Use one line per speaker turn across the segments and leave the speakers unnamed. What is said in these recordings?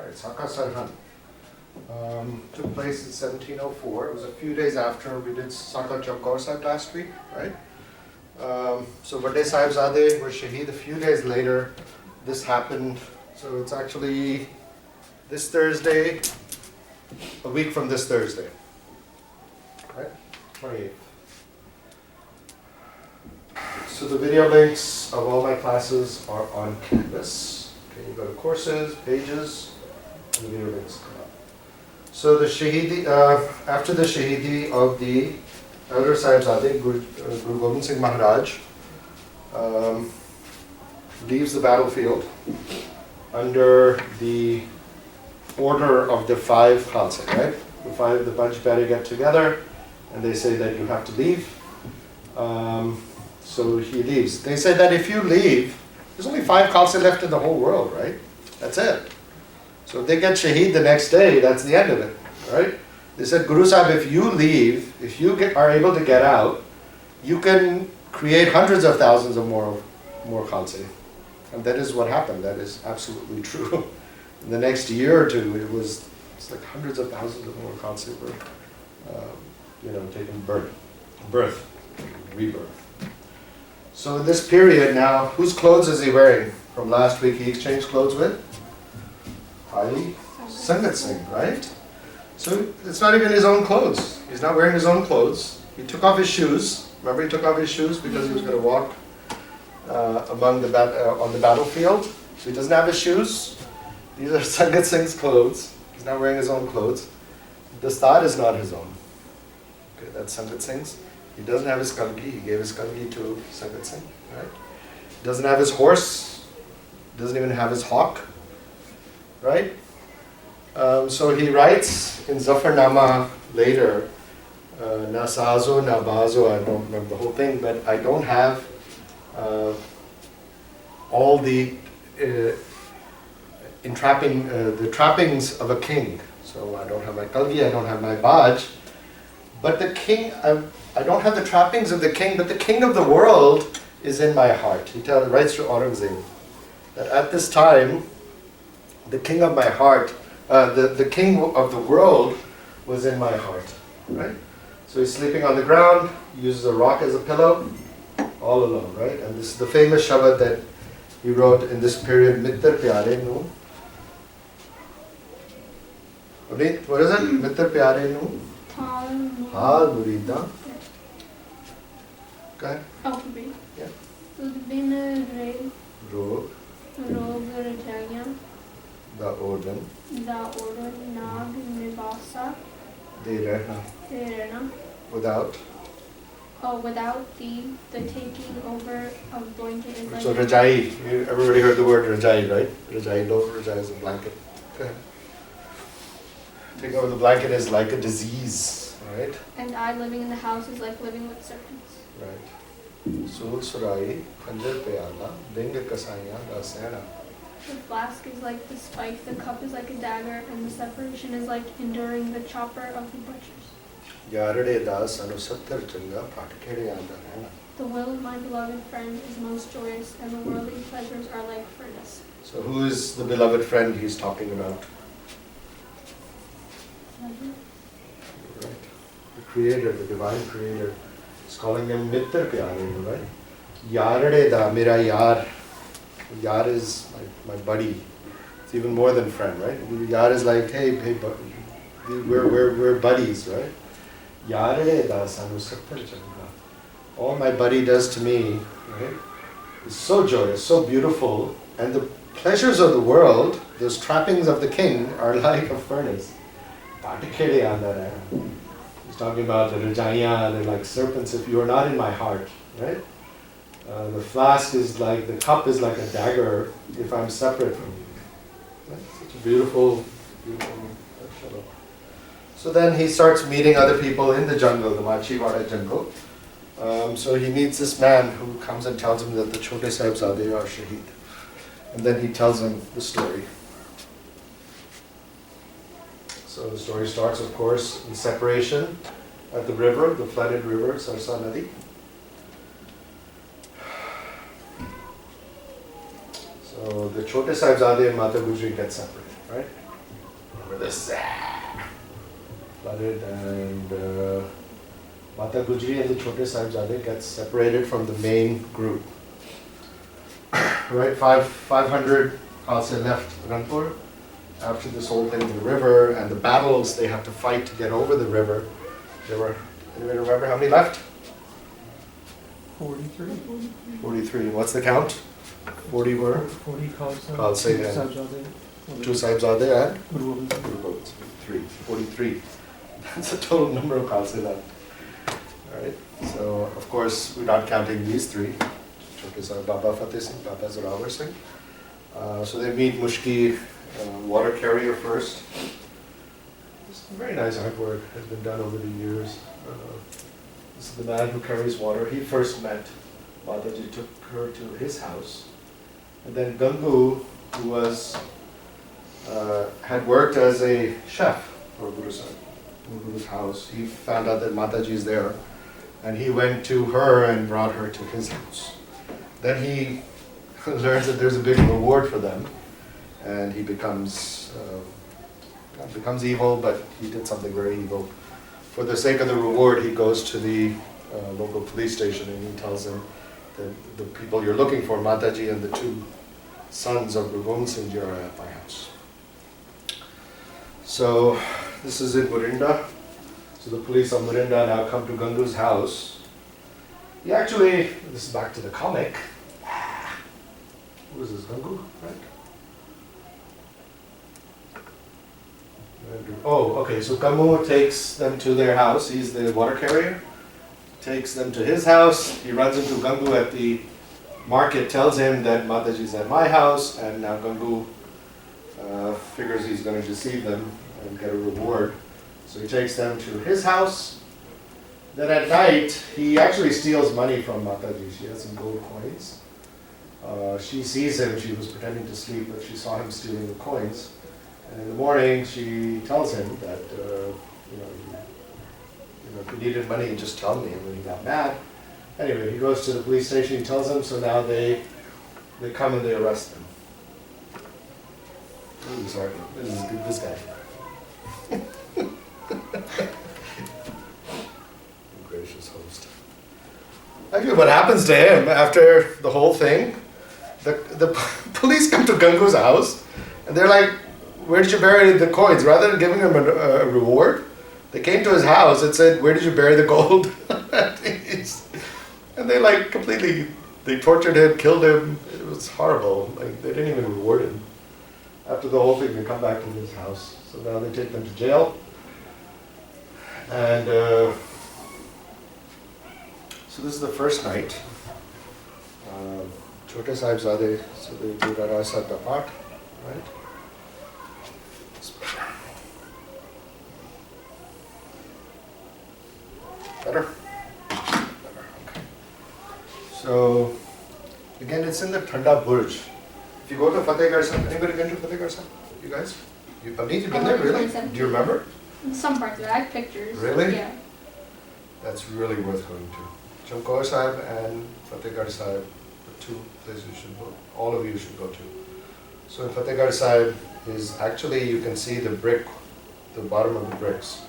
Right, Saka Sirhind. Took place in 1704. It was a few days after we did Saka Chowkaur Sahib last week, right? So Vade Sahibzade were Shaheed a few days later. This happened, so it's actually this Thursday, a week from this Thursday, right? 28th. So the video links of all my classes are on Canvas. Okay, you go to courses, pages, and the video links come up. So the Shahidi, after the Shahidi of the Elder Sahibzade, Guru Gobind Singh Maharaj, leaves the battlefield under the order of the five Khalsa, right? The Bajpayare get together and they say that you have to leave. So he leaves. They say that if you leave, there's only five Khalsa left in the whole world, right? That's it. So if they get Shaheed the next day, that's the end of it, right? They said, Guru Sahib, if you leave, if you are able to get out, you can create hundreds of thousands of more Khalsa. And that is what happened. That is absolutely true. In the next year or two, it's like hundreds of thousands of more Khalsa were, taking birth, rebirth. So in this period now, whose clothes is he wearing? From last week, he exchanged clothes with Bhai Sangat Singh, right? So it's not even his own clothes. He's not wearing his own clothes. He took off his shoes. Remember, he took off his shoes because he was going to walk on the battlefield. So he doesn't have his shoes. These are Sangat Singh's clothes. He's not wearing his own clothes. The star is not his own. Okay, that's Sangat Singh's. He doesn't have his kalgi. He gave his kalgi to Sangat Singh, right? He doesn't have his horse. Doesn't even have his hawk, right? So he writes in Zafarnama later, na sazo, na bazo, I don't remember the whole thing, but I don't have all the trappings of a king. So I don't have my kalgi, I don't have my baj, but the king, I don't have the trappings of the king, but the king of the world is in my heart. He writes to Aurangzeb that at this time, the king of my heart, the king of the world was in my heart, right? So he's sleeping on the ground, uses a rock as a pillow, all alone, right? And this is the famous Shabad that he wrote in this period, Mittar Pyare Nu. What is it? Mittar Pyare Nu? Hal Murida. Go ahead.
Alphabet.
Yeah.
Udbin Re.
Rog.
Rog Rajaya.
Da Orden.
Da Order Nag Nibasa.
De Rehna.
De Rena.
Without.
Oh, without the taking over of blanket is like.
So Rajai. Everybody heard the word Rajai, right? Rajai, lo, Rajai is a blanket. Okay. Taking over the blanket is like a disease, right?
And I living in the house is like living with serpents.
Right. Sul Surai, Khanjar Payala, Linga Kasaya, Rasena.
The flask is like the spike, the cup is like a dagger, and the separation is like enduring the chopper of the butchers.
Yarade Das Anusattar Changa Patakere Andarana.
The will of my beloved friend is most joyous, and the worldly pleasures are like furnace.
So who is the beloved friend he's talking about? Right. The creator, the divine creator. He's calling him Mittar Pyare, right? Yarade Da, Mera Yar. Yar is my buddy. It's even more than friend, right? Yar is like, hey, we're buddies, right? Yarade Da Sanu Sattar Changa. All my buddy does to me, right, is so joyous, so beautiful, and the pleasures of the world, those trappings of the king, are like a furnace. He's talking about the Rajaya, they're like serpents if you are not in my heart, right? The flask is like, the cup is like a dagger if I'm separate from you. Right? Such a beautiful shalom. So then he starts meeting other people in the jungle, the Machivada jungle. So he meets this man who comes and tells him that the Chote Sahibzade are Shaheed. And then he tells him the story. So the story starts, of course, in separation at the river, the flooded river, Sarsa Nadi. So the Chote Sahibzade and Mata Gujri get separated, right? where this flooded, and Mata Gujri and the Chote Sahibzade get separated from the main group. Right, 500 Khalsa left Ranpur. After this whole thing, the river and the battles they have to fight to get over the river. There were, anybody remember how many left?
43.
43. What's the count? 40 were?
40 Khalsa.
Khalsa and
Sahibzade.
2 Sahibzade and
Guru Gobind Singh.
Guru Gobind Singh. 3. 43. That's the total number of Khalsa left. Alright, so of course we're not counting these 3. Chote Sahib Baba Fateh Singh, Baba Zorawar Singh. So they meet Mushki water carrier first. It's very nice artwork, has been done over the years. This is the man who carries water. He first met Mataji, took her to his house. And then Gangu, who was had worked as a chef for Guru Sahib, Guru's house, he found out that Mataji is there. And he went to her and brought her to his house. Then he learns that there's a big reward for them. And he becomes evil, but he did something very evil. For the sake of the reward, he goes to the local police station and he tells them that the people you're looking for, Mataji and the 2 sons of Guru Gobind Singh Ji, are at my house. So this is in Morinda. So the police of Morinda now come to Gangu's house. He actually, this is back to the comic. Who is this, Gangu, right? Oh, okay, so Kamu takes them to their house. He's the water carrier. Takes them to his house. He runs into Gangu at the market, tells him that Mataji's at my house, and now Gangu figures he's going to deceive them and get a reward. So he takes them to his house. Then at night, he actually steals money from Mataji. She has some gold coins. She sees him. She was pretending to sleep, but she saw him stealing the coins. And in the morning, she tells him that, if you needed money, just tell me. And when he got mad, anyway, he goes to the police station. He tells them. So now they come and they arrest him. Ooh, sorry, this guy. Gracious host. Actually, what happens to him after the whole thing? The police come to Gangu's house, and they're like, "Where did you bury the coins?" Rather than giving him a reward, they came to his house and said, "Where did you bury the gold?" And they they tortured him, killed him. It was horrible. Like, they didn't even reward him. After the whole thing, they come back to his house. So now they take them to jail. And so this is the first night. Chote Sahibzade, so they do Rara Sahib Path, right? Better? Better, okay. So, again, it's in the Thanda Burj. If you go to Fatehgarh Sahib, anybody been to Fatehgarh Sahib? You guys? Abneet, you've been there, really? Do you remember?
Some parts of it, I have pictures.
Really?
Yeah.
That's really worth going to. Chamkaur Sahib and Fatehgarh Sahib, the 2 places you should go. All of you should go to. So in Fatehgarh Sahib is actually, you can see the brick, the bottom of the bricks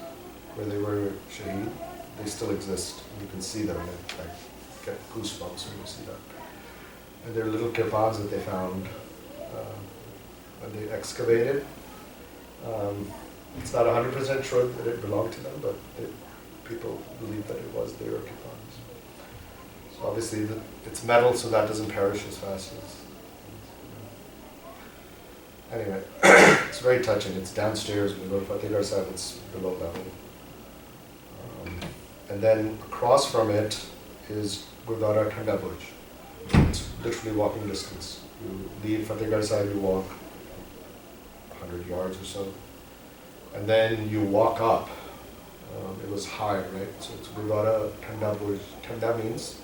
where they were shaheed. They still exist. You can see them. I get goosebumps when you see that. And there are little kirpans that they found when they excavated. It's not 100% sure that it belonged to them, but people believe that it was their kirpans. So obviously it's metal, so that doesn't perish as fast as. Anyway, it's very touching. It's downstairs. When you go to Fatehgarh Sahib, it's below level. And then across from it is Gurdwara Thanda Burj. It's literally walking distance. You leave Fatehgarh Sahib, you walk 100 yards or so. And then you walk up. It was high, right? So it's Gurdwara Thanda Burj. Thanda means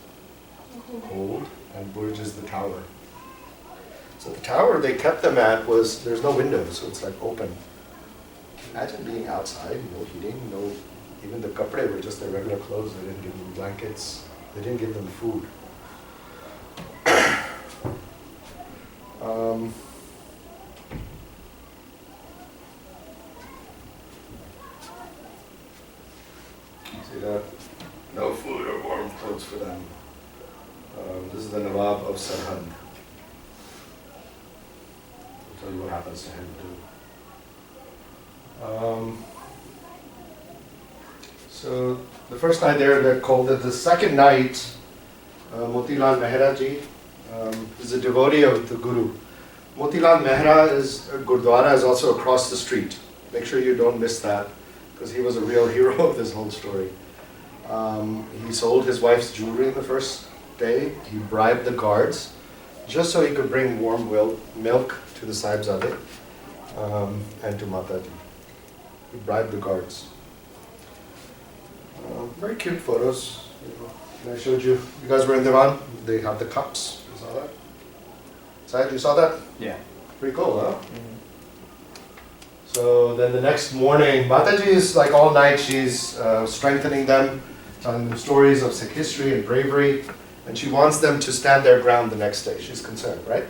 cold, and Burj is the tower. So the tower they kept them at was, there's no windows, so it's like open. Imagine being outside, no heating, even the kapde were just their regular clothes. They didn't give them blankets. They didn't give them food. the Nawab of Sirhind. I'll tell you what happens to him too. So the first night they're called it. The second night, Motilal Mehra ji is a devotee of the Guru. Motilal Mehra is Gurdwara is also across the street. Make sure you don't miss that, because he was a real hero of this whole story. He sold his wife's jewelry the first day. He bribed the guards just so he could bring warm milk to the Sahibzade and to Mataji. He bribed the guards. Very cute photos. I showed you. You guys were in Divan. They have the cups. You saw that? Syed, you saw that?
Yeah.
Pretty cool, huh?
Mm-hmm.
So then the next morning, Mataji is like all night, she's strengthening them, telling them stories of Sikh history and bravery, and she wants them to stand their ground the next day. She's concerned, right?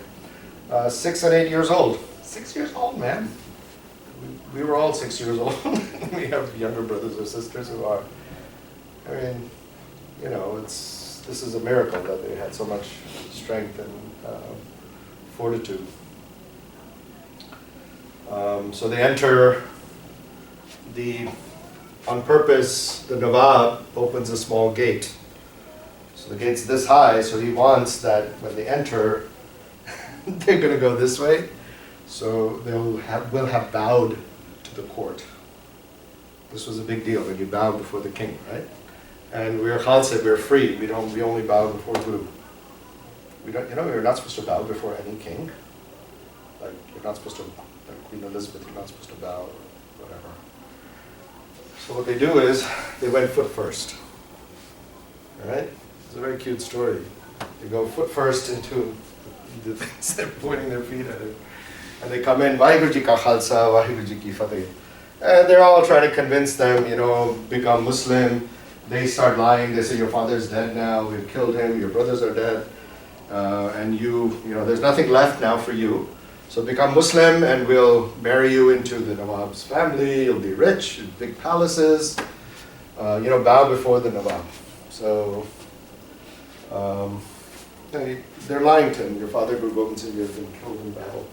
6 and 8 years old. 6 years old, man. We were all 6 years old. We have younger brothers or sisters who are. I mean, you know, this is a miracle that they had so much strength and fortitude. So they enter on purpose, the Nawab opens a small gate. So the gate's this high, so he wants that when they enter, they're going to go this way. So will have bowed to the court. This was a big deal when you bow before the king, right? And we're Khalsa, we're free. We only bow before Guru. We're not supposed to bow before any king. Like, you're not supposed to, like Queen Elizabeth, you're not supposed to bow or whatever. So what they do is, they went foot first. Alright? It's a very cute story. They go foot first into the things, they're pointing their feet at it. And they come in, Vaheguru Ji Ka Khalsa, Vaheguru Ji Ki Fateh. And they're all trying to convince them, become Muslim. They start lying, they say your father's dead now, we've killed him, your brothers are dead. And there's nothing left now for you. So become Muslim and we'll marry you into the Nawab's family, you'll be rich, big palaces, bow before the Nawab. So they're lying to him. Your father, Guru Gobind Singh, has been killed in battle.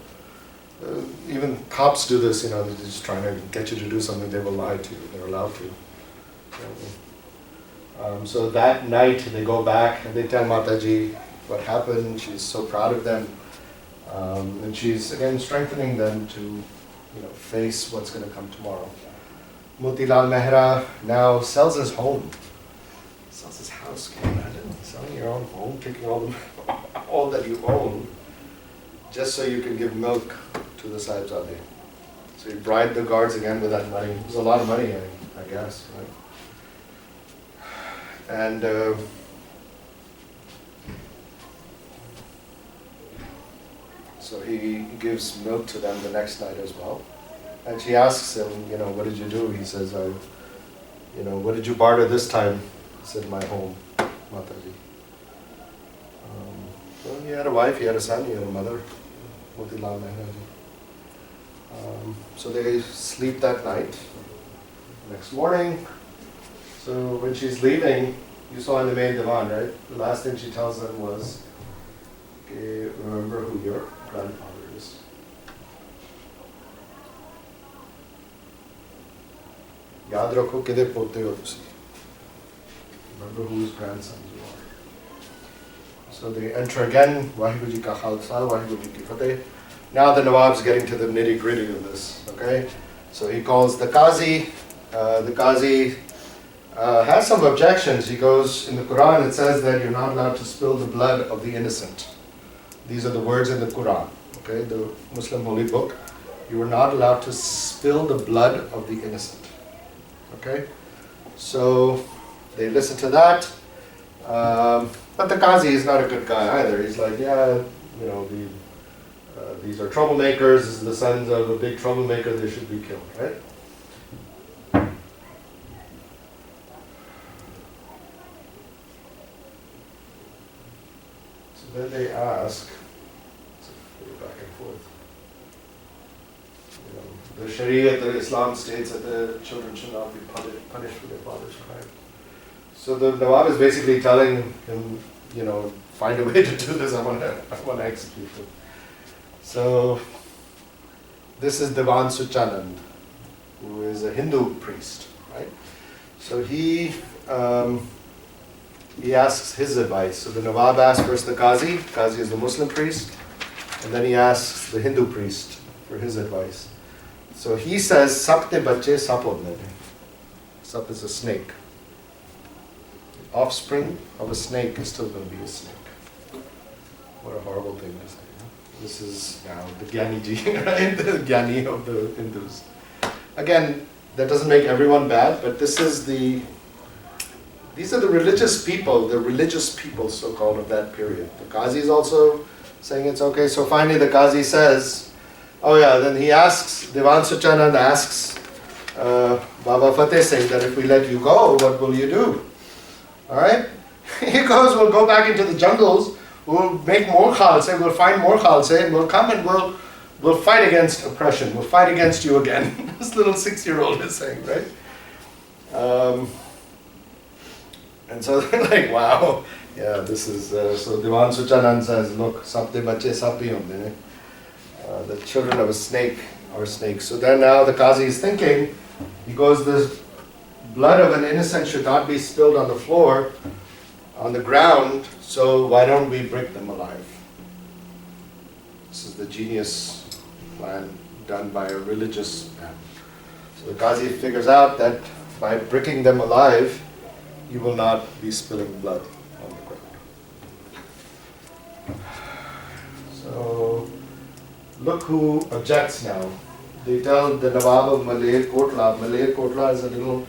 Even cops do this, they're just trying to get you to do something, they will lie to you, they're allowed to. So that night they go back and they tell Mataji what happened. She's so proud of them. And she's again strengthening them to face what's going to come tomorrow. Motilal Mehra now sells his home. Sells his house. Can you imagine? Selling your own home, taking all that you own, just so you can give milk to the Sahibzade. So he bribed the guards again with that money. It was a lot of money, I guess, right? And so he gives milk to them the next night as well. And she asks him, what did you do? He says, what did you barter this time? He said, my home, Mataji. So he had a wife, he had a son, he had a mother, Motilal Mehra ji. So they sleep that night. Next morning, so when she's leaving, you saw in the main divan, right? The last thing she tells them was, okay, remember who your grandfather is. Yaad rakho kide pote ho tusi. Remember whose grandsons you are. So they enter again, Vaheguru Ji Ka Khalsa, Vaheguru Ji Ki Fateh. Now the Nawab's getting to the nitty gritty of this, okay? So he calls the Qazi. The Qazi has some objections. He goes, in the Quran it says that you're not allowed to spill the blood of the innocent. These are the words in the Quran, okay, the Muslim holy book. You are not allowed to spill the blood of the innocent, okay? So they listen to that, but the Qazi is not a good guy either. He's like, these are troublemakers, this is the sons of a big troublemaker, they should be killed, right? Then they ask, back and forth. The Sharia, the Islam states that the children should not be punished for their father's crime. So the Nawab is basically telling him, find a way to do this. I want to execute him. So this is Devan Suchanand, who is a Hindu priest, right? So he asks his advice. So the Nawab asks first the Qazi. Qazi is the Muslim priest, and then he asks the Hindu priest for his advice. So he says, "Sapte bacche sap hodne de." Sap is a snake. The offspring of a snake is still going to be a snake. What a horrible thing to say. This is now the Gyani ji, right? The Gyani of the Hindus. Again, that doesn't make everyone bad, but these are the religious people, so-called of that period. The Qazi is also saying it's okay. So finally the Qazi says, then he asks, Devan Suchanand asks Baba Fateh Singh that if we let you go, what will you do? Alright? He goes, we'll go back into the jungles, we'll make more khalsa, we'll find more khalsa, and we'll come and we'll fight against oppression, we'll fight against you again. This little 6-year-old is saying, right? And so they're like, wow, yeah, this is, so Devan Suchanand says, look, sabte bache sapi honde. The children of a snake are snakes. So then now the Qazi is thinking, he goes, the blood of an innocent should not be spilled on the floor, on the ground, so why don't we break them alive? This is the genius plan done by a religious man. So the Qazi figures out that by breaking them alive, you will not be spilling blood on the ground. So look who objects now. They tell the Nawab of Maler Kotla. Maler Kotla is a little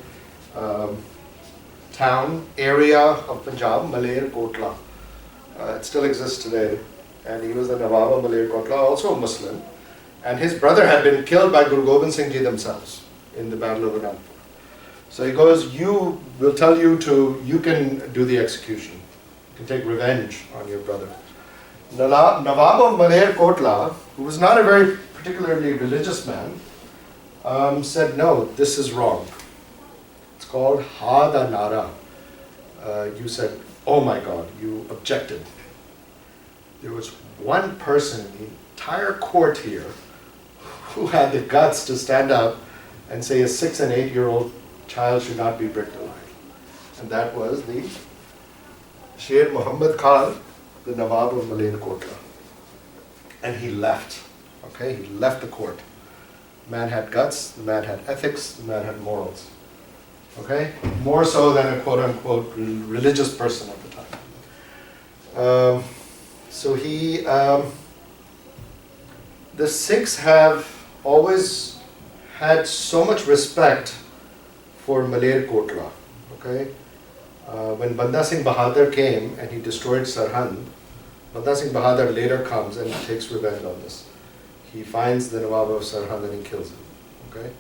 town, area of Punjab, Maler Kotla. It still exists today. And he was the Nawab of Maler Kotla, also a Muslim. And his brother had been killed by Guru Gobind Singh Ji themselves in the Battle of Anandpur. So he goes, you can do the execution. You can take revenge on your brother. Nawab of Maler Kotla, who was not a very particularly religious man, said, no, this is wrong. It's called Hada Nara. You said, oh my God, you objected. There was one person in the entire court here who had the guts to stand up and say a 6 and 8-year-old child should not be bricked alive. And that was the Sher Muhammad Khan, the Nawab of Maler Kotla. And he left. Okay, he left the court. The man had guts, the man had ethics, the man had morals. Okay? More so than a quote-unquote religious person at the time. The Sikhs have always had so much respect for Maler Kotla. Okay? When Banda Singh Bahadur came and he destroyed Sirhind, Banda Singh Bahadur later comes and takes revenge on this. He finds the Nawab of Sirhind and he kills him. Okay?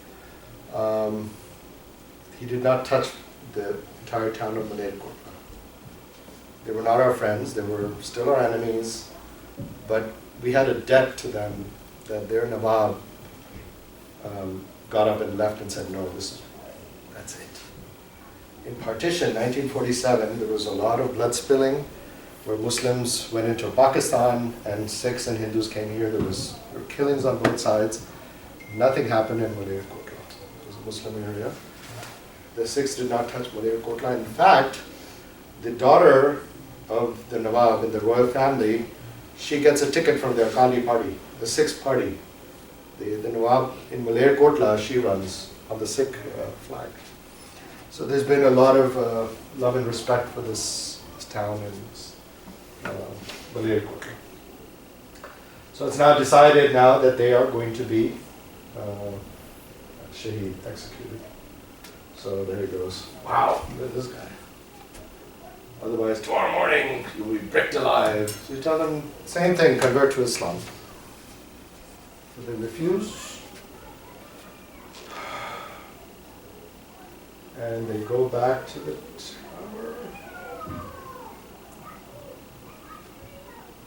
He did not touch the entire town of Maler Kotla. They were not our friends, they were still our enemies, but we had a debt to them that their Nawab got up and left and said, no, that's it. In partition, 1947, there was a lot of blood spilling where Muslims went into Pakistan and Sikhs and Hindus came here. There were killings on both sides. Nothing happened in Maler Kotla. It was a Muslim area. The Sikhs did not touch Maler Kotla. In fact, the daughter of the Nawab in the royal family, she gets a ticket from the Akali party, the Sikh party. The Nawab in Maler Kotla, she runs on the Sikh flag. So there's been a lot of love and respect for this town in Maler Kotla. So it's now decided now that they are going to be Shaheed, executed. So there he goes. Wow, look at this guy. Otherwise, tomorrow morning, you'll be bricked alive. So you tell them, same thing, convert to Islam. So they refuse. And they go back to the tower.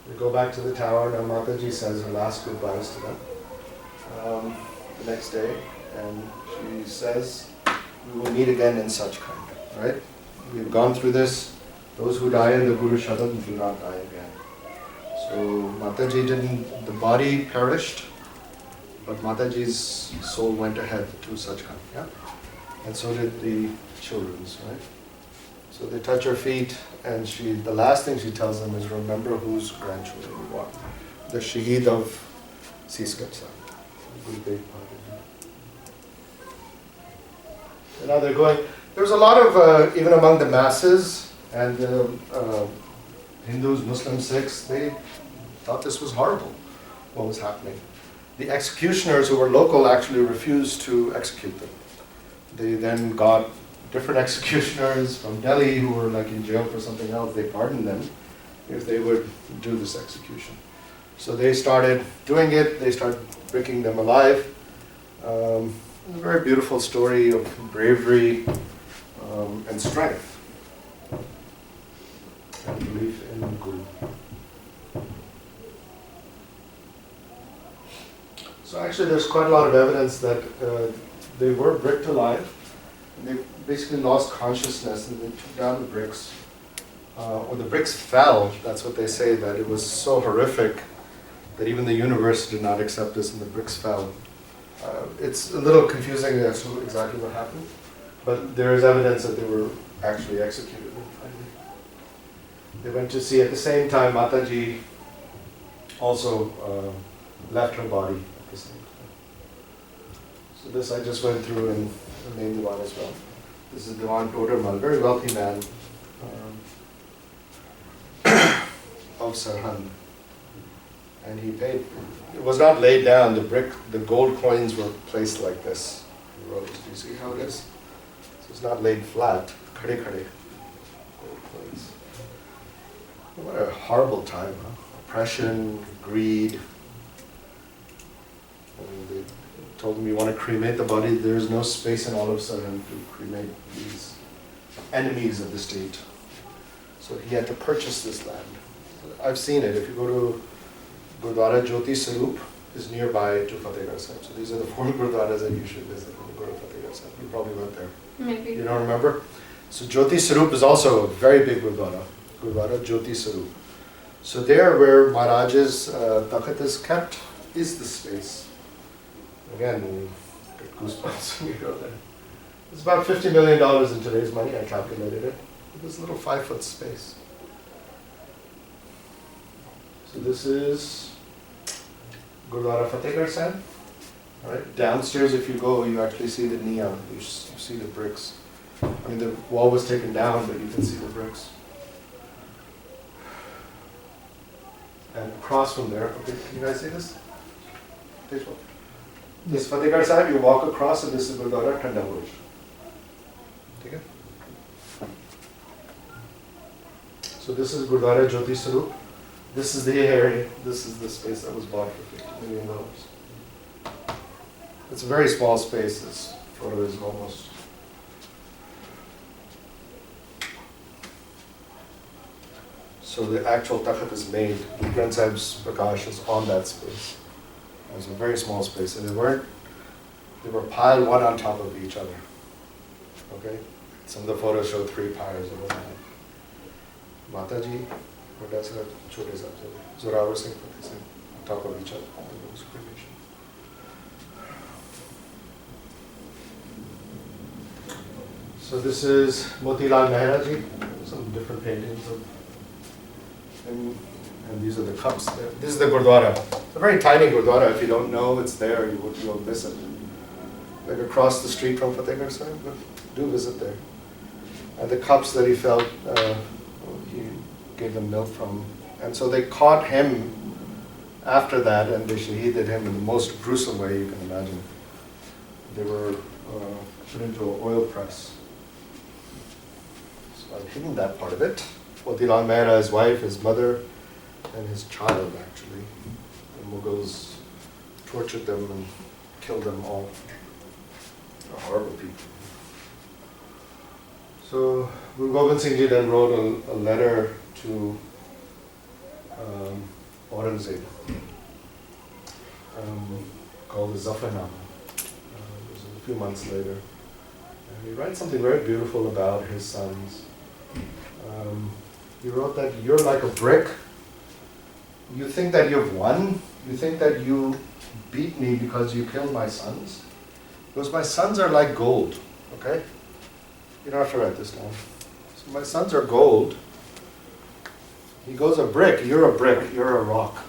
They go back to the tower, and Mataji says her last goodbyes to them the next day. And she says, we will meet again in such kind, right? We've gone through this. those who die in the Guru Sharan do not die again. So Mataji didn't, the body perished, but Mataji's soul went ahead to Sachkhand, yeah? And so did the children's, right? So they touch her feet, and the last thing she tells them is, remember whose grandchildren you are. The Shaheed of Siskat Sahib. And now they're going, there's a lot of, even among the masses and Hindus, Muslims, Sikhs, they thought this was horrible, what was happening. The executioners who were local actually refused to execute them. They then got different executioners from Delhi who were like in jail for something else. They pardoned them if they would do this execution. So they started doing it. They started breaking them alive. A very beautiful story of bravery and strength and belief in Guru. So actually there's quite a lot of evidence that they were bricked alive. And they basically lost consciousness and they took down the bricks. Or the bricks fell, that's what they say, that it was so horrific that even the universe did not accept this and the bricks fell. It's a little confusing as to exactly what happened, but there is evidence that they were actually executed. They went to see, at the same time, Mataji also left her body at the same time. So this I just went through in the main Diwan as well. This is Diwan Todermal, very wealthy man of Sirhind. And he paid, it was not laid down, the gold coins were placed like this in rows. Do you see how it is? So it's not laid flat, khade khade gold coins. What a horrible time, huh? Oppression, greed. And they told him, you want to cremate the body, there's no space in all of Sirhind to cremate these enemies of the state. So he had to purchase this land. I've seen it. If you go to Gurdwara Jyoti Sarup is nearby to Fatehgarh Sahib. So these are the 4 Gurdwaras that you should visit when you go to Fatehgarh Sahib. You probably went there.
Maybe.
You don't remember? So Jyoti Sarup is also a very big Gurdwara. Gurdwara Jyoti Sarup. So there where Maharaj's takhat is kept is the space. Again, you get goosebumps when you go there. It's about $50 million in today's money, I calculated it. This little 5-foot space. So this is Gurdwara Fatehgarh Sahib. All right. Downstairs, if you go, you actually see the neon. You see the bricks. I mean, the wall was taken down, but you can see the bricks. And across from there, okay, can you guys see this? This one. This Fatehgarh Sahib, you walk across, and this is Gurdwara Thanda Buruj. Okay. So this is Gurdwara Jyoti Sarup. This is the area, this is the space that was bought for $50 million. It's a very small space, this photo is almost. So the actual takhat is made, the Granth Sahib's Prakash is on that space. It was a very small space, and they were piled one on top of each other. Okay? Some of the photos show 3 piles of one. Mataji, Bada Sahib, Chote Sahib, Zorawar Singh, Fateh Singh, on top of each other. So this is Motilal Mehra ji, some different paintings of him, and these are the cups there. This is the Gurdwara. It's a very tiny Gurdwara. If you don't know it's there, you'll miss it. Like across the street from Fatehgarh Sahib, but do visit there. And the cups that he felt, he gave them milk from. And so they caught him after that, and they shaheeded him in the most gruesome way you can imagine. They were put into an oil press. So I've hidden that part of it. Motilal Mehra, his wife, his mother, and his child, actually. The Mughals tortured them and killed them all. They're horrible people. So Guru Gobind Singh Ji then wrote a letter to Aurangzeb called the Zafarnama. It was a few months later. And he writes something very beautiful about his sons. He wrote that you're like a brick. You think that you've won? You think that you beat me because you killed my sons? Because my sons are like gold, okay? You don't have to write this down. So my sons are gold. He goes a brick, you're a rock.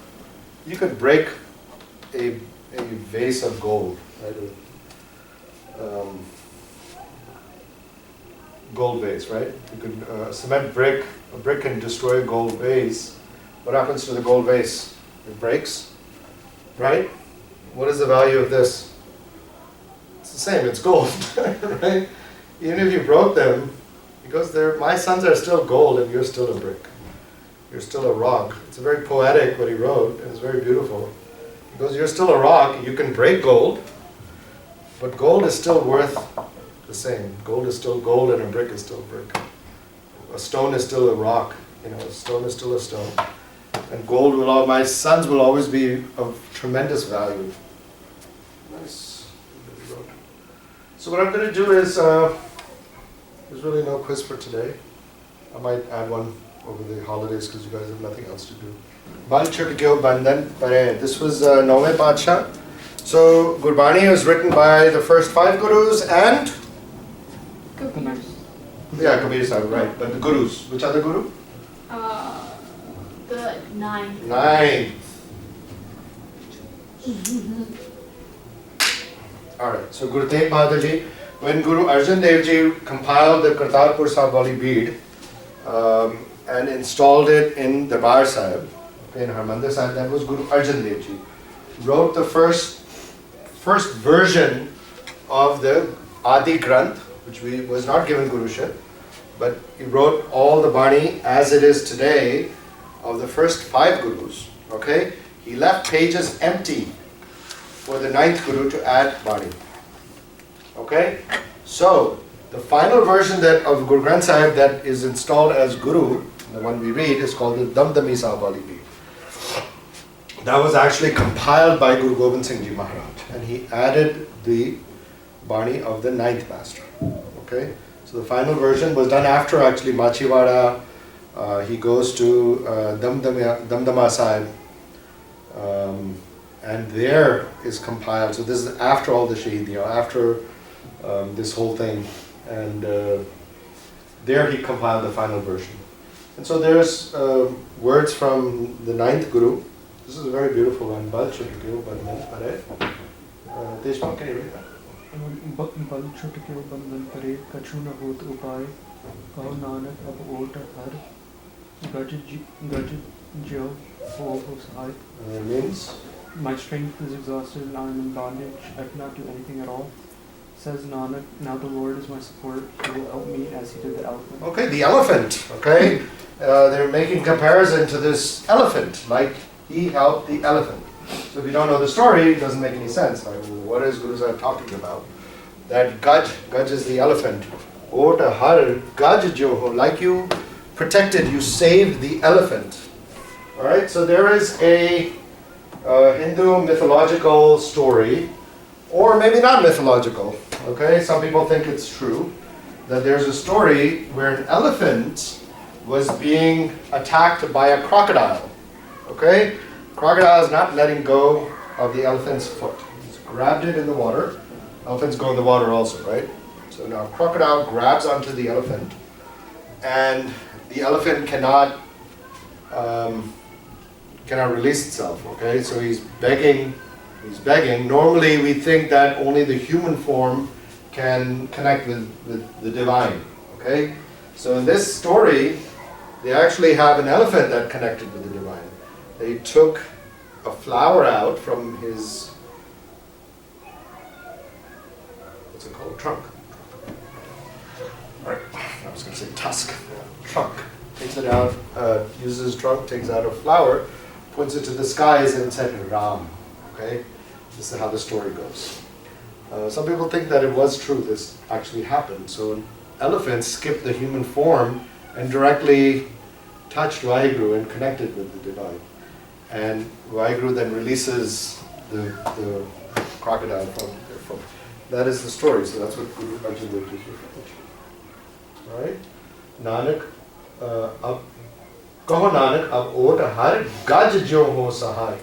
You could break a vase of gold, right? Gold vase, right? You could cement brick, a brick can destroy a gold vase. What happens to the gold vase? It breaks, right? What is the value of this? It's the same, it's gold, right? Even if you broke them, because my sons are still gold and you're still a brick. You're still a rock. It's very poetic what he wrote, and it's very beautiful. Because you're still a rock, you can break gold, but gold is still worth the same. Gold is still gold and a brick is still a brick. A stone is still a rock, a stone is still a stone. And gold my sons will always be of tremendous value. Nice. So what I'm going to do is, there's really no quiz for today. I might add one over the holidays because you guys have nothing else to do. Bal Chutgyo Bandhan Pare. This was Nove Padsha. So Gurbani was written by the first 5 gurus and?
Kabir.
Yeah, Kabir Sahib, right. But the gurus. Which other guru?
The 9.
9th. Alright, so Guru Tegh Bahadur Ji, when Guru Arjan Dev Ji compiled the Kartarpur Sahib Wali bead and installed it in Darbar Sahib, in Harmandir Sahib, that was Guru Arjan Dev Ji. Wrote the first version of the Adi Granth, which was not given Guruship, but he wrote all the Bani as it is today of the first 5 gurus. Okay? He left pages empty for the 9th guru to add Bani. Okay? So, the final version of Guru Granth Sahib that is installed as Guru, the one we read, is called the Damdami Sahib Wali Bead. That was actually compiled by Guru Gobind Singh Ji Maharaj, and he added the Bani of the 9th master. Okay? So the final version was done after actually Machiwada. He goes to Damdama Sahib, and there is compiled. So this is after all the Shahidiyan, after this whole thing, and there he compiled the final version. And so there's words from the 9th Guru. This is a very beautiful one. Bal Chutgyo Bandhan Pare. Deshmukh, can you read that?
बल छुटक्यो बंधन परे कछु न होत उपाय कहो नानक अब ओट हर गज ज्यो हो सहाय.
Means?
My strength is exhausted and I am in bondage. I cannot do anything at all. Says Nanak, now the Lord is my support. He will help me as he did the elephant.
Okay, the elephant. Okay, they're making comparison to this elephant, like he helped the elephant. So if you don't know the story, it doesn't make any sense. Like, what is Guru Sahib talking about? That Gaj is the elephant. Ota har Gaj jo ho, like you protected, you saved the elephant. Alright, so there is a Hindu mythological story, or maybe not mythological, okay? Some people think it's true, that there's a story where an elephant was being attacked by a crocodile, okay? Crocodile is not letting go of the elephant's foot. He's grabbed it in the water. Elephants go in the water also, right? So now crocodile grabs onto the elephant, and the elephant cannot release itself, okay? So he's begging. Normally we think that only the human form can connect with the divine, okay? So in this story, they actually have an elephant that connected with the divine. They took a flower out from his, what's it called, trunk. Right. I was going to say tusk. Trunk. Takes it out, uses his trunk, takes out a flower, points it to the skies and said Ram. Okay? This is how the story goes. Some people think that it was true, this actually happened. So an elephant skipped the human form and directly touched Vaheguru and connected with the divine. And Vaheguru then releases the crocodile from. That is the story, so that's what Guru Arjan Dev Ji is referring to. Alright? Nanak, ab Kaho Nanak ab ot har gaj jo ho sahai.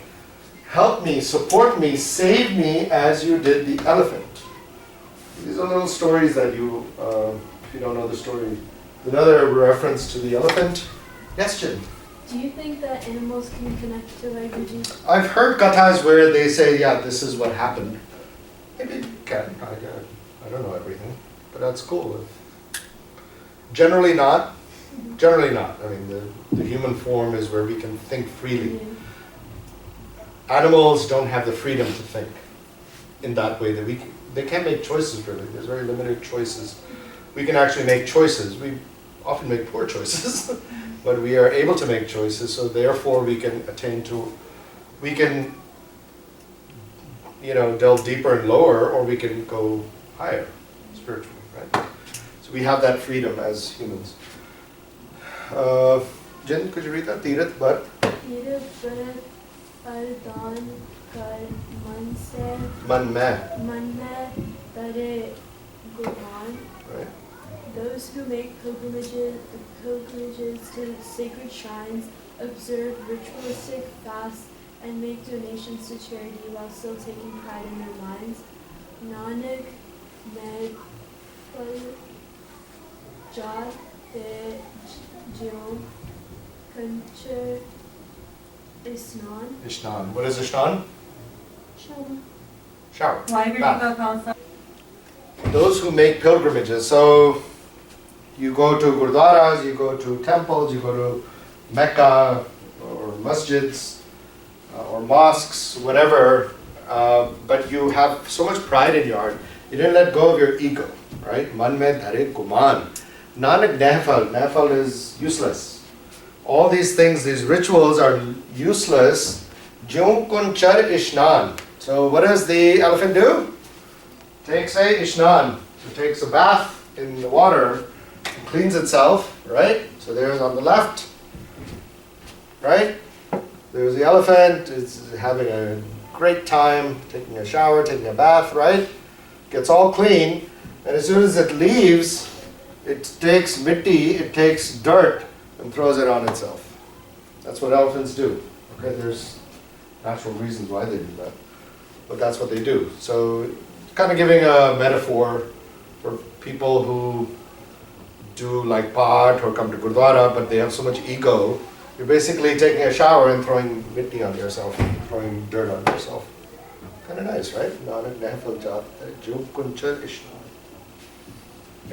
Help me, support me, save me as you did the elephant. These are little stories that you, if you don't know the story, another reference to the elephant. Yes, Jim?
Do you think that animals can connect to Vaiguji?
I've heard kathas where they say, yeah, this is what happened. Maybe you can. I don't know everything, but that's cool. Generally not. Generally not. I mean, the human form is where we can think freely. Animals don't have the freedom to think in that way. They can't make choices really. There's very limited choices. We can actually make choices. We often make poor choices, but we are able to make choices. So therefore, we can delve deeper and lower, or we can go higher spiritually, right? So we have that freedom as humans. Jen, could you read that? Tirath, but
Ardhan kar man se
man mein,
man tare Gurmat.
right?
Those who make pilgrimages to sacred shrines, observe ritualistic fasts, and make donations to charity while still taking pride in their minds. Nanak med jat de jyo kanchar isnan.
Ishnan. What is Ishnan? Shower. Bath. Those who make pilgrimages. So you go to gurdwaras, you go to temples, you go to Mecca or masjids or mosques, whatever, but you have so much pride in your heart. You didn't let go of your ego, right? Man mein dhare guman. Nanak nehfal. Nehfal is useless. All these things, these rituals are useless. Jyon kunchar ishnan. So what does the elephant do? Takes a ishnan. It takes a bath in the water, cleans itself, right? So there's on the left, right? There's the elephant. It's having a great time, taking a shower, taking a bath, right? Gets all clean, and as soon as it leaves, it takes mitti, it takes dirt, and throws it on itself. That's what elephants do. Okay, there's natural reasons why they do that, but that's what they do. So, kind of giving a metaphor for people who do like Path or come to Gurdwara, but they have so much ego. You're basically taking a shower and throwing mitti on yourself, throwing dirt on yourself. Kind of nice, right? Nanak nehfal jat jo kunchar ishna.